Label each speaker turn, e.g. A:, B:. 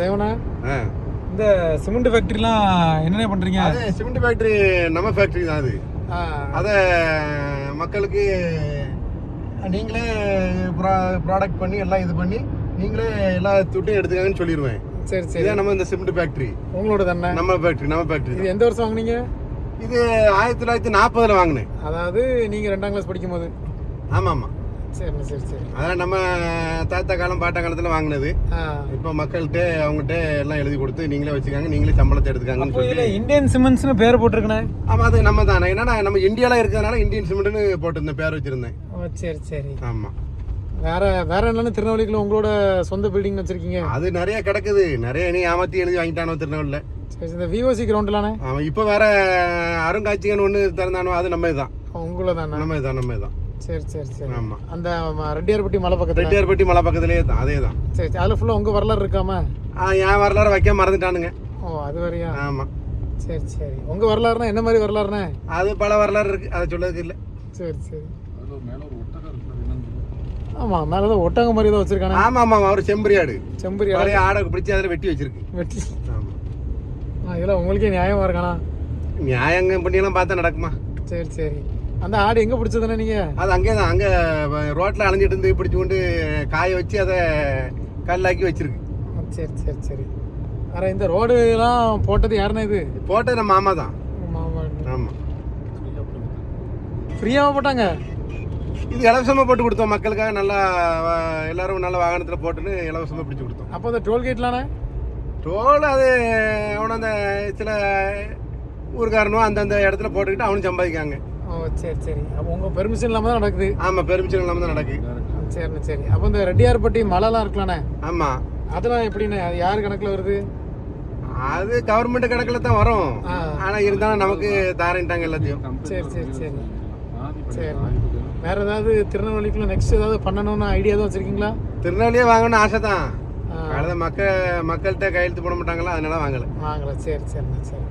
A: தேவனா இந்த சிமெண்ட் ஃபேக்டரிலாம் என்னென்ன பண்றீங்க?
B: அது சிமெண்ட் ஃபேக்டரி நம்ம ஃபேக்டரி தான் அது. அதை மக்களுக்கு நீங்களே ப்ராடக்ட் பண்ணி எல்லாம் இது பண்ணி நீங்களே எல்லா துட்டையும் எடுத்துக்காங்கன்னு சொல்லிடுவேன்.
A: சரி சரி.
B: இதான் நம்ம இந்த சிமெண்ட் ஃபேக்டரி
A: உங்களோட தானே?
B: நம்ம ஃபேக்டரி.
A: இது எந்த வருஷம் வாங்குனீங்க?
B: இது 1940 வாங்கினேன்.
A: அதாவது நீங்க 2ஆம் கிளாஸ் படிக்கும் போது?
B: ஆமா ஆமா.
A: சரி சரி சரி.
B: அதான் நம்ம தாத்தா காலம் பாட்டா காலத்துல வாங்கினது. இப்போ மக்கள்கிட்ட அவங்ககிட்ட எல்லாம் எழுதி கொடுத்து நீங்களே வச்சுக்காங்க, நீங்களே சம்பளத்தை எடுத்துக்காங்கன்னு சொல்லி
A: இந்தியன் சிமெண்ட்ஸ்னு பேர் போட்டிருக்கேன்.
B: ஆமா, அது நம்ம தான். என்னன்னா நம்ம இந்தியால இருக்கிறதுனால இந்தியன் சிமெண்ட்னு போட்டிருந்தேன், பேர் வச்சிருந்தேன்.
A: ஓ சரி சரி.
B: ஆமா.
A: வேற என்னன்னு திருநெல்வேலிக்குள்ள உங்களோட சொந்த பில்டிங் வச்சிருக்கீங்க? அது
B: நிறைய கிடக்குது. நிறைய நீ ஏமாத்தி எழுதி வாங்கிட்டானோ திருநெல்வேலியில.
A: சரி. இந்த விஓசி கிரவுண்ட்லானே?
B: ஆமா. இப்போ வேற அருங்காட்சியகன் ஒன்று திறந்தானோ, அது நம்ம தான்.
A: உங்கள தானே? நம்ம
B: தான்.
A: சரி சரி சரி.
B: ஆமா.
A: அந்த ரெட்டியார்பட்டி மலை பக்கத்துல?
B: ரெட்டியார்பட்டி மலை பக்கத்துலயே தான், அதே தான்.
A: சரி. அதுல ஃபுல்லா உங்க வரலாறு இருக்காம?
B: என் வரலாறு வைக்க மறந்துட்டானுங்க.
A: ஓ அது வரையா?
B: ஆமா.
A: சரி சரி. உங்க வரலாறுனா என்ன மாதிரி வரலாறுனா?
B: அது பல வரலாறு இருக்கு, அதை சொல்லதுக்கு இல்ல.
A: சரி சரி. ஆமா, மேல ஒட்டகம் மாதிரி தான் வச்சிருக்கானே.
B: ஆமா ஆமா. ஒரு செம்பரியாடு
A: பழைய
B: ஆடை பிடிச்சி அதில் வெட்டி வச்சிருக்கு. ஆமா.
A: இதெல்லாம் உங்களுக்கே நியாயமா இருக்கானா?
B: நியாயங்க பண்ணியெல்லாம் பார்த்தா நடக்குமா?
A: சரி சரி. அந்த ஆடு எங்க பிடிச்சதுன்னா நீங்க?
B: அது அங்கே தான், அங்கே ரோட்ல அலைஞ்சிட்டு இருந்து பிடிச்சி கொண்டு காய வச்சு அதை கல்லாக்கி வச்சிருக்கு.
A: சரி சரி சரி. வேற இந்த ரோடு எல்லாம் போட்டது யாருன்னா? இது
B: போட்டது நம்ம மாமா தான்.
A: மாமா?
B: ஆமா.
A: ஃப்ரீயாவா போட்டாங்க?
B: இது இலவசமா போட்டு கொடுத்தோம் மக்களுக்காக. நல்லா எல்லாரும் நல்ல வாகனத்துல போட்டுன்னு இலவசமா பிடிச்சு கொடுத்தோம்.
A: அப்போ அந்த டோல்கேட்லானே?
B: டோல் அது அவன அந்த சில ஊருக்காரனும் அந்தந்த இடத்துல போட்டுக்கிட்டு அவனும் சம்பாதிக்காங்க.
A: ஓ சரி சரி. அப்போ உங்க பெர்மிஷன் இல்லாம தான் நடக்குது?
B: ஆமா, பெர்மிஷன் இல்லாம தான் நடக்குது.
A: சரி சரி. அப்போ இந்த ரெட்டியார்பட்டி மலைலாம் இருக்கலானே?
B: ஆமா.
A: அதெல்லாம் எப்படின்னு, அது யார் கணக்குல வருது?
B: அது கவர்மெண்ட் கணக்குல தான் வரும். ஆனா இருந்தாலும் நமக்கு தாரேன்ட்டாங்க எல்லாத்தையும்.
A: சரி சரி சரி சரி. வேற ஏதாவது திருநெல்வேலிக்குள்ள நெக்ஸ்ட் ஏதாவது பண்ணணும்னு ஐடியா தான் வச்சிருக்கீங்களா?
B: திருநெல்வேலியே வாங்கணும்னு ஆசை தான். மக்கள்கிட்ட கையெழுத்து போட மாட்டாங்களா, அதனால வாங்கல.
A: சரி சரிண்ணா சரி.